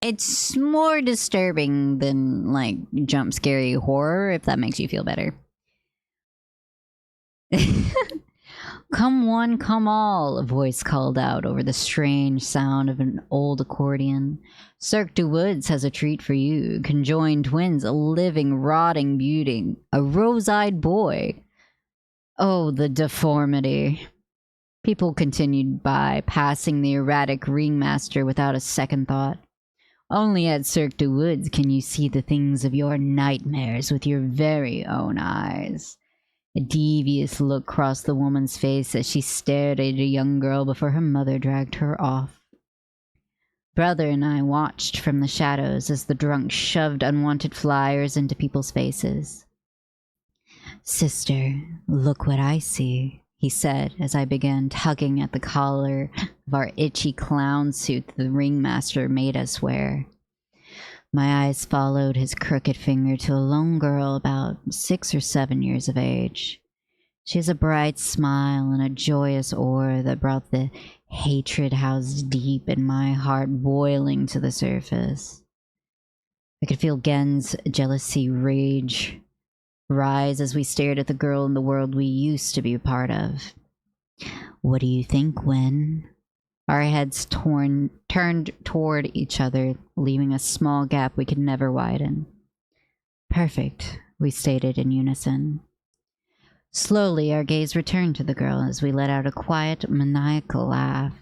It's more disturbing than, like, jump scary horror, if that makes you feel better. Come one, come all, a voice called out over the strange sound of an old accordion. Cirque du Woods has a treat for you. Conjoined twins, a living, rotting beauty, a rose-eyed boy. Oh, the deformity. People continued by, passing the erratic ringmaster without a second thought. Only at Cirque du Woods can you see the things of your nightmares with your very own eyes. A devious look crossed the woman's face as she stared at a young girl before her mother dragged her off. Brother and I watched from the shadows as the drunk shoved unwanted flyers into people's faces. Sister, look what I see, he said as I began tugging at the collar of our itchy clown suit that the ringmaster made us wear. My eyes followed his crooked finger to a lone girl about 6 or 7 years of age. She has a bright smile and a joyous aura that brought the hatred housed deep in my heart boiling to the surface. I could feel Gen's jealousy rage rise as we stared at the girl in the world we used to be a part of. What do you think, Wen? Our heads turned toward each other, leaving a small gap we could never widen. Perfect, we stated in unison. Slowly, our gaze returned to the girl as we let out a quiet, maniacal laugh.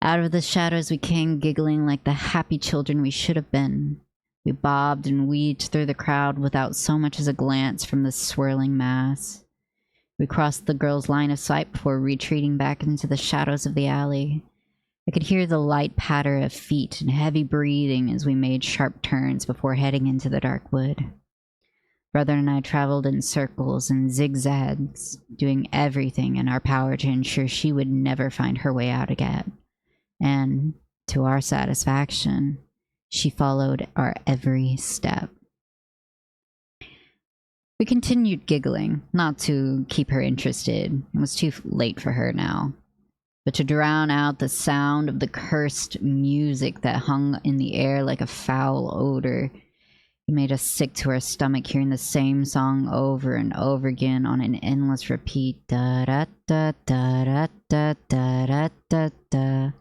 Out of the shadows we came, giggling like the happy children we should have been. We bobbed and weaved through the crowd without so much as a glance from the swirling mass. We crossed the girl's line of sight before retreating back into the shadows of the alley. I could hear the light patter of feet and heavy breathing as we made sharp turns before heading into the dark wood. Brother and I traveled in circles and zigzags, doing everything in our power to ensure she would never find her way out again. And, to our satisfaction, she followed our every step. We continued giggling, not to keep her interested. It was too late for her now. But to drown out the sound of the cursed music that hung in the air like a foul odor. It made us sick to our stomach hearing the same song over and over again on an endless repeat. Da da da da da da da da da.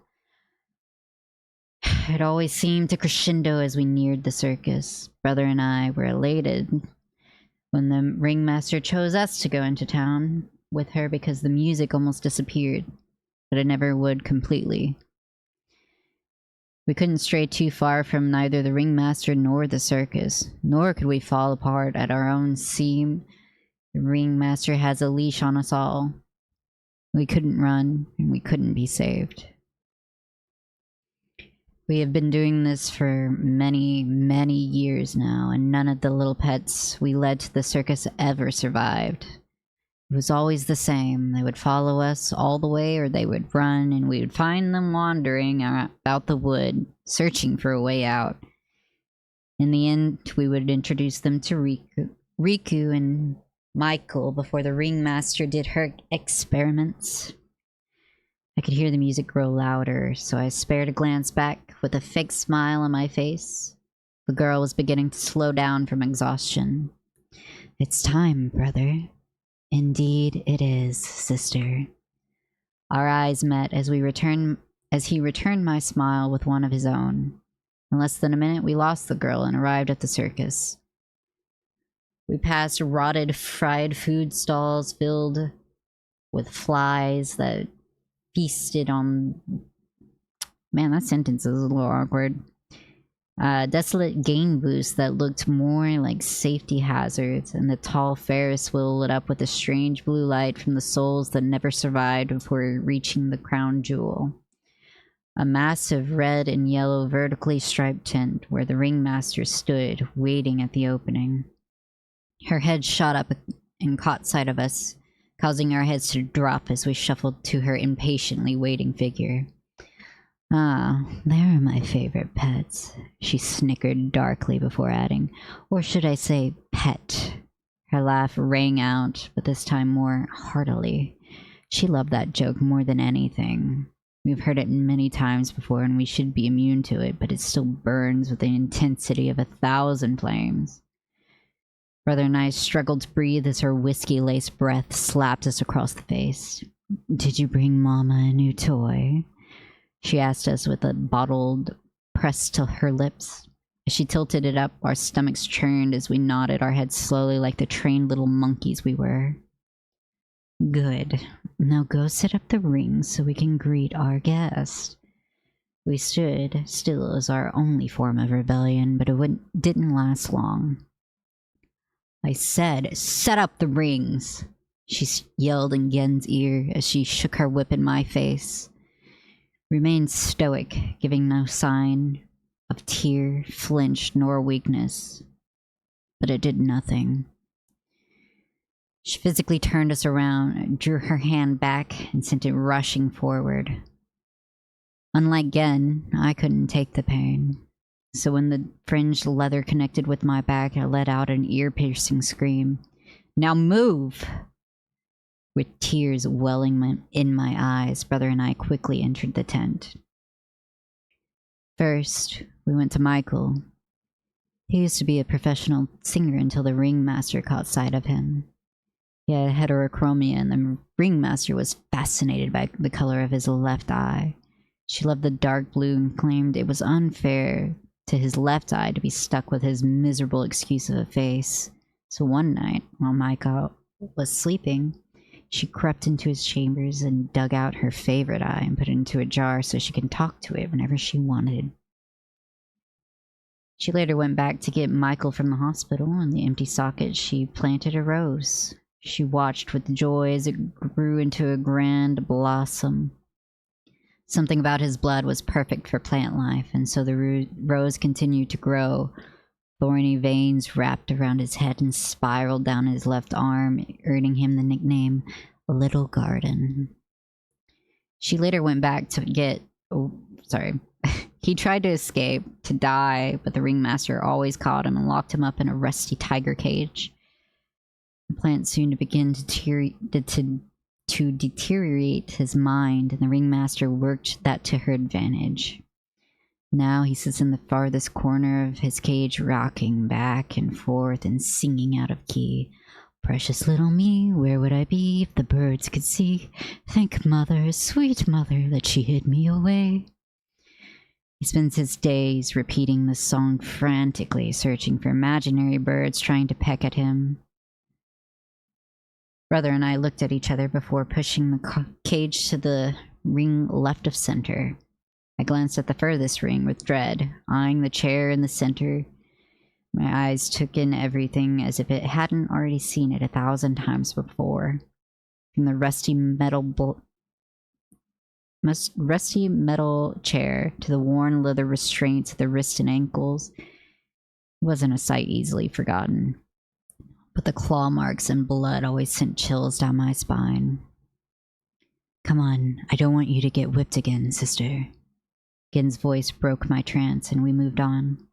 It always seemed to crescendo as we neared the circus. Brother and I were elated when the ringmaster chose us to go into town with her because the music almost disappeared, but it never would completely. We couldn't stray too far from neither the ringmaster nor the circus, nor could we fall apart at our own seam. The ringmaster has a leash on us all. We couldn't run, and we couldn't be saved. We have been doing this for many, many years now, and none of the little pets we led to the circus ever survived. It was always the same. They would follow us all the way, or they would run, and we would find them wandering about the wood, searching for a way out. In the end, we would introduce them to Riku and Michael before the ringmaster did her experiments. I could hear the music grow louder, so I spared a glance back with a fake smile on my face. The girl was beginning to slow down from exhaustion. It's time, brother. Indeed it is, sister. Our eyes met as he returned my smile with one of his own. In less than a minute, we lost the girl and arrived at the circus. We passed rotted fried food stalls filled with flies that feasted on... Man, that sentence is a little awkward. Desolate game booths that looked more like safety hazards, and the tall Ferris wheel lit up with a strange blue light from the souls that never survived before reaching the crown jewel. A massive red and yellow vertically striped tent where the ringmaster stood, waiting at the opening. Her head shot up and caught sight of us, causing our heads to drop as we shuffled to her impatiently waiting figure. Ah, they're my favorite pets, she snickered darkly before adding. Or should I say pet? Her laugh rang out, but this time more heartily. She loved that joke more than anything. We've heard it many times before and we should be immune to it, but it still burns with the intensity of 1,000 flames. Brother and I struggled to breathe as her whiskey-laced breath slapped us across the face. "Did you bring Mama a new toy?" she asked us with a bottle pressed to her lips. As she tilted it up, our stomachs churned as we nodded our heads slowly like the trained little monkeys we were. "Good. Now go set up the ring so we can greet our guest." We stood still as our only form of rebellion, but it didn't last long. "I said, set up the rings!" she yelled in Gen's ear as she shook her whip in my face. Remained stoic, giving no sign of tear, flinch, nor weakness. But it did nothing. She physically turned us around, drew her hand back, and sent it rushing forward. Unlike Gen, I couldn't take the pain. So when the fringed leather connected with my back, I let out an ear-piercing scream. "Now move!" With tears welling in my eyes, Brother and I quickly entered the tent. First, we went to Michael. He used to be a professional singer until the ringmaster caught sight of him. He had heterochromia, and the ringmaster was fascinated by the color of his left eye. She loved the dark blue and claimed it was unfair to his left eye to be stuck with his miserable excuse of a face. So one night, while Michael was sleeping, she crept into his chambers and dug out her favorite eye and put it into a jar so she could talk to it whenever she wanted. She later went back to get Michael from the hospital. In the empty socket, she planted a rose. She watched with joy as it grew into a grand blossom. Something about his blood was perfect for plant life, and so the rose continued to grow. Thorny veins wrapped around his head and spiraled down his left arm, earning him the nickname Little Garden. She later went back to get... He tried to escape, to die, but the ringmaster always caught him and locked him up in a rusty tiger cage. The plant soon began to deteriorate his mind, and the ringmaster worked that to her advantage. Now he sits in the farthest corner of his cage, rocking back and forth and singing out of key. "Precious little me, where would I be if the birds could see? Thank mother, sweet mother, that she hid me away." He spends his days repeating this song frantically, searching for imaginary birds trying to peck at him. Brother and I looked at each other before pushing the cage to the ring left of center. I glanced at the furthest ring with dread, eyeing the chair in the center. My eyes took in everything as if it hadn't already seen it 1,000 times before. From the rusty metal chair to the worn leather restraints at the wrists and ankles, it wasn't a sight easily forgotten. But the claw marks and blood always sent chills down my spine. "Come on, I don't want you to get whipped again, sister." Gen's voice broke my trance, and we moved on.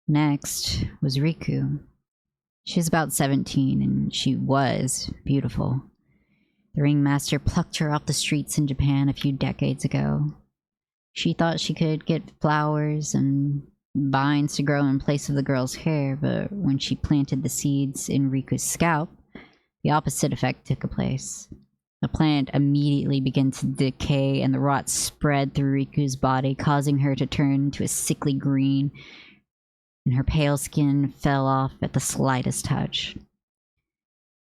Next was Riku. She was about 17, and she was beautiful. The ringmaster plucked her off the streets in Japan a few decades ago. She thought she could get flowers and vines to grow in place of the girl's hair, but when she planted the seeds in Riku's scalp, the opposite effect took place. The plant immediately began to decay, and the rot spread through Riku's body, causing her to turn to a sickly green, and her pale skin fell off at the slightest touch.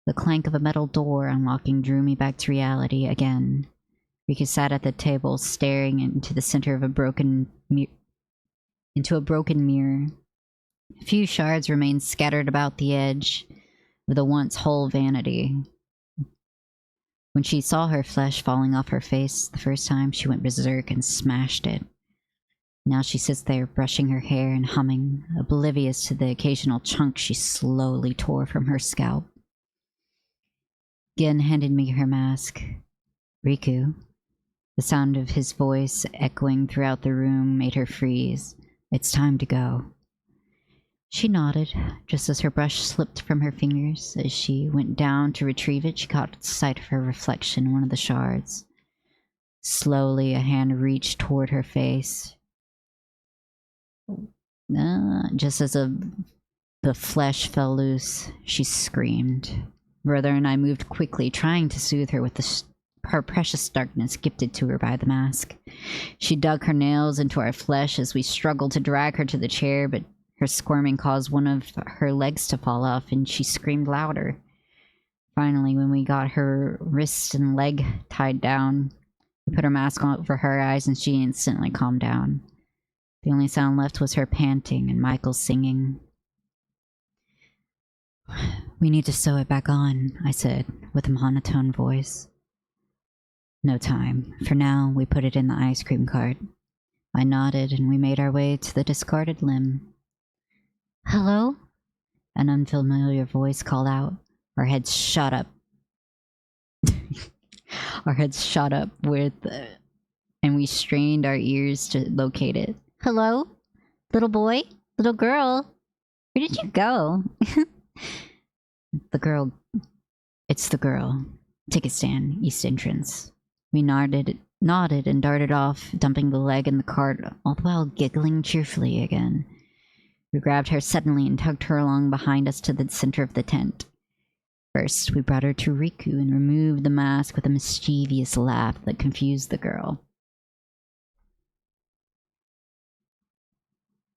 The clank of a metal door unlocking drew me back to reality again. Riku sat at the table, staring into the center of a broken mirror. A few shards remained scattered about the edge of the once whole vanity. When she saw her flesh falling off her face the first time, she went berserk and smashed it. Now she sits there, brushing her hair and humming, oblivious to the occasional chunk she slowly tore from her scalp. Gen handed me her mask. "Riku." The sound of his voice echoing throughout the room made her freeze. "It's time to go." She nodded, just as her brush slipped from her fingers. As she went down to retrieve it, she caught sight of her reflection in one of the shards. Slowly, a hand reached toward her face. Just as the flesh fell loose, she screamed. Brother and I moved quickly, trying to soothe her with her precious darkness gifted to her by the mask. She dug her nails into our flesh as we struggled to drag her to the chair, but her squirming caused one of her legs to fall off, and she screamed louder. Finally, when we got her wrist and leg tied down, we put her mask on over her eyes, and she instantly calmed down. The only sound left was her panting and Michael singing. "We need to sew it back on," I said, with a monotone voice. "No time. For now, we put it in the ice cream cart." I nodded, and we made our way to the discarded limb. "Hello?" An unfamiliar voice called out. Our heads shot up. And we strained our ears to locate it. "Hello? Little boy? Little girl? Where did you go?" It's the girl. Ticket stand, east entrance. We nodded and darted off, dumping the leg in the cart, all the while giggling cheerfully again. We grabbed her suddenly and tugged her along behind us to the center of the tent. First, we brought her to Riku and removed the mask with a mischievous laugh that confused the girl.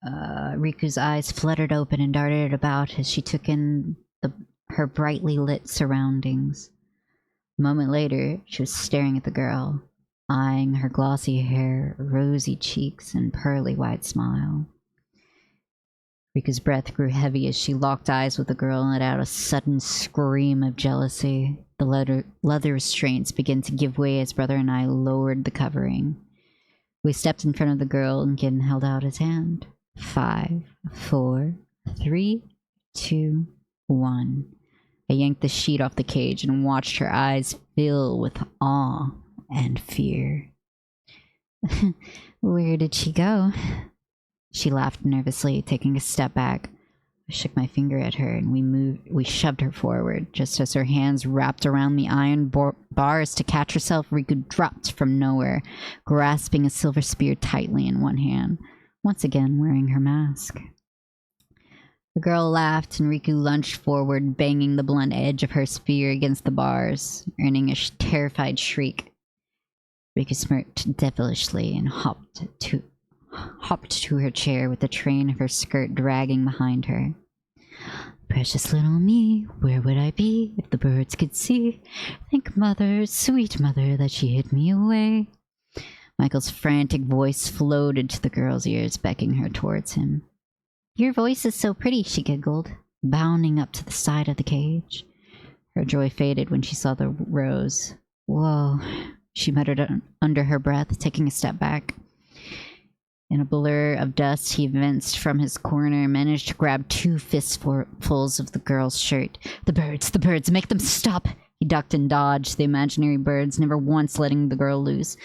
Riku's eyes fluttered open and darted about as she took in her brightly lit surroundings. A moment later, she was staring at the girl, eyeing her glossy hair, rosy cheeks, and pearly white smile. Riku's breath grew heavy as she locked eyes with the girl and let out a sudden scream of jealousy. The leather restraints began to give way as Brother and I lowered the covering. We stepped in front of the girl and Gin held out his hand. 5, 4, 3, 2, 1. I yanked the sheet off the cage and watched her eyes fill with awe and fear. "Where did she go?" She laughed nervously, taking a step back. I shook my finger at her and we shoved her forward. Just as her hands wrapped around the iron bars to catch herself, Riku dropped from nowhere, grasping a silver spear tightly in one hand, once again wearing her mask. The girl laughed and Riku lunged forward, banging the blunt edge of her spear against the bars, earning a terrified shriek. Riku smirked devilishly and hopped to her chair with the train of her skirt dragging behind her. "Precious little me, where would I be if the birds could see? Thank mother, sweet mother, that she hid me away." Michael's frantic voice floated to the girl's ears, beckoning her towards him. "Your voice is so pretty," she giggled, bounding up to the side of the cage. Her joy faded when she saw the rose. "Whoa," she muttered under her breath, taking a step back. In a blur of dust, he advanced from his corner and managed to grab 2 fistfuls of the girl's shirt. The birds, make them stop!" He ducked and dodged the imaginary birds, never once letting the girl loose.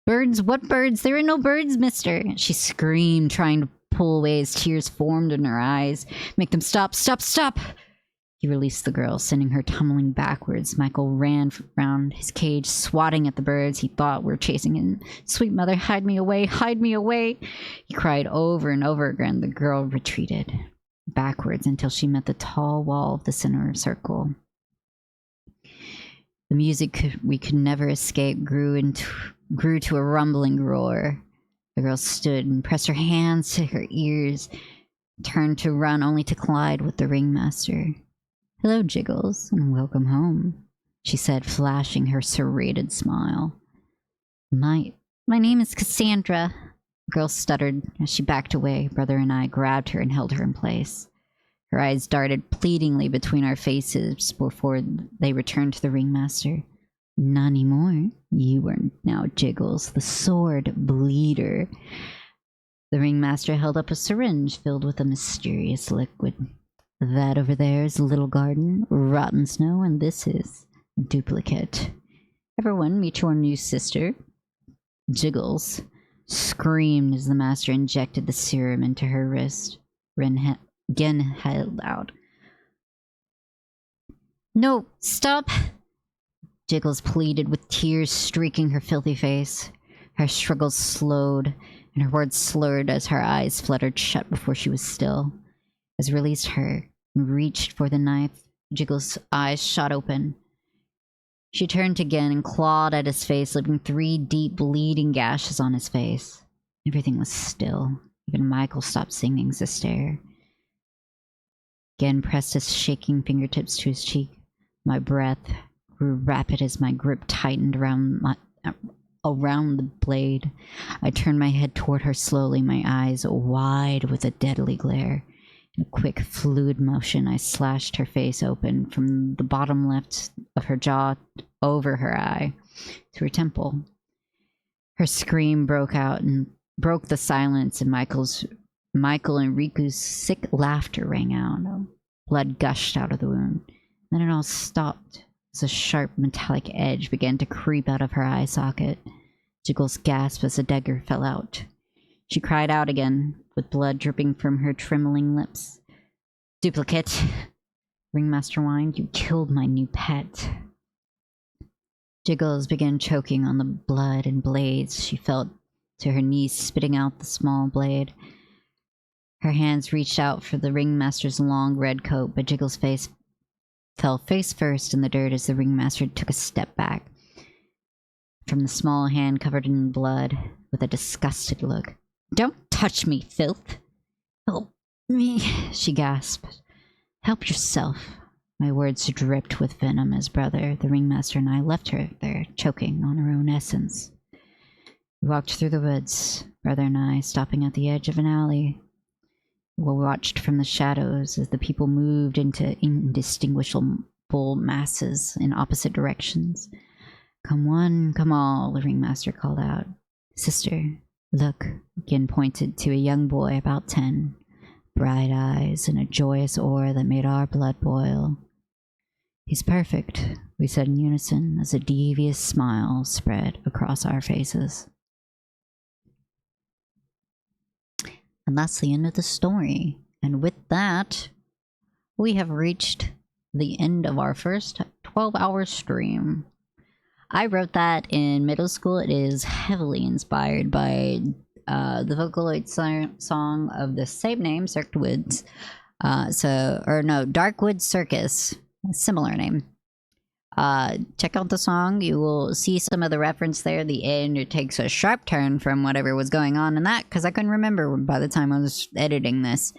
"Birds? What birds? There are no birds, mister!" She screamed, trying to pull away as tears formed in her eyes. "Make them stop! Stop! Stop!" He released the girl, sending her tumbling backwards. Michael ran round his cage, swatting at the birds he thought were chasing him. "Sweet mother, hide me away! Hide me away!" He cried over and over again. The girl retreated backwards until she met the tall wall of the center circle. The music we could never escape grew to a rumbling roar. The girl stood and pressed her hands to her ears, turned to run only to collide with the ringmaster. "Hello, Jiggles, and welcome home," she said, flashing her serrated smile. My name is Cassandra," the girl stuttered as she backed away. Brother and I grabbed her and held her in place. Her eyes darted pleadingly between our faces before they returned to the ringmaster. "Not anymore. You are now Jiggles, the sword bleeder." The ringmaster held up a syringe filled with a mysterious liquid. "That over there is Little Garden, Rotten Snow, and this is Duplicate. Everyone, meet your new sister." Jiggles screamed as the master injected the serum into her wrist. Gen held out. "No, stop!" Jiggles pleaded with tears streaking her filthy face. Her struggles slowed, and her words slurred as her eyes fluttered shut before she was still. As released her and reached for the knife, Jiggles' eyes shot open. She turned again and clawed at his face, leaving 3 deep, bleeding gashes on his face. Everything was still. Even Michael stopped singing to stare. Again pressed his shaking fingertips to his cheek. My breath grew rapid as my grip tightened around the blade. I turned my head toward her slowly, my eyes wide with a deadly glare. In a quick, fluid motion, I slashed her face open from the bottom left of her jaw over her eye to her temple. Her scream broke out and broke the silence, and Michael and Riku's sick laughter rang out. Blood gushed out of the wound. Then it all stopped as a sharp metallic edge began to creep out of her eye socket. Jiggles gasped as the dagger fell out. She cried out again, with blood dripping from her trembling lips. Duplicate! Ringmaster whined. You killed my new pet. Jiggles began choking on the blood and blades. She fell to her knees, spitting out the small blade. Her hands reached out for the ringmaster's long red coat, but Jiggles' face fell face first in the dirt as the ringmaster took a step back from the small hand covered in blood with a disgusted look. Don't touch me, filth! Help me, she gasped. Help yourself. My words dripped with venom as brother, the ringmaster, and I left her there, choking on her own essence. We walked through the woods, brother and I, stopping at the edge of an alley. We watched from the shadows as the people moved into indistinguishable masses in opposite directions. Come one, come all, the ringmaster called out. Sister, look, again pointed to a young boy about 10, bright eyes and a joyous aura that made our blood boil. He's perfect, we said in unison as a devious smile spread across our faces. And that's the end of the story. And with that, we have reached the end of our first 12-hour stream. I wrote that in middle school. It is heavily inspired by the Vocaloid song of the same name, Darkwood Circus, a similar name. Check out the song. You will see some of the reference there. The end, it takes a sharp turn from whatever was going on in that, because I couldn't remember by the time I was editing this.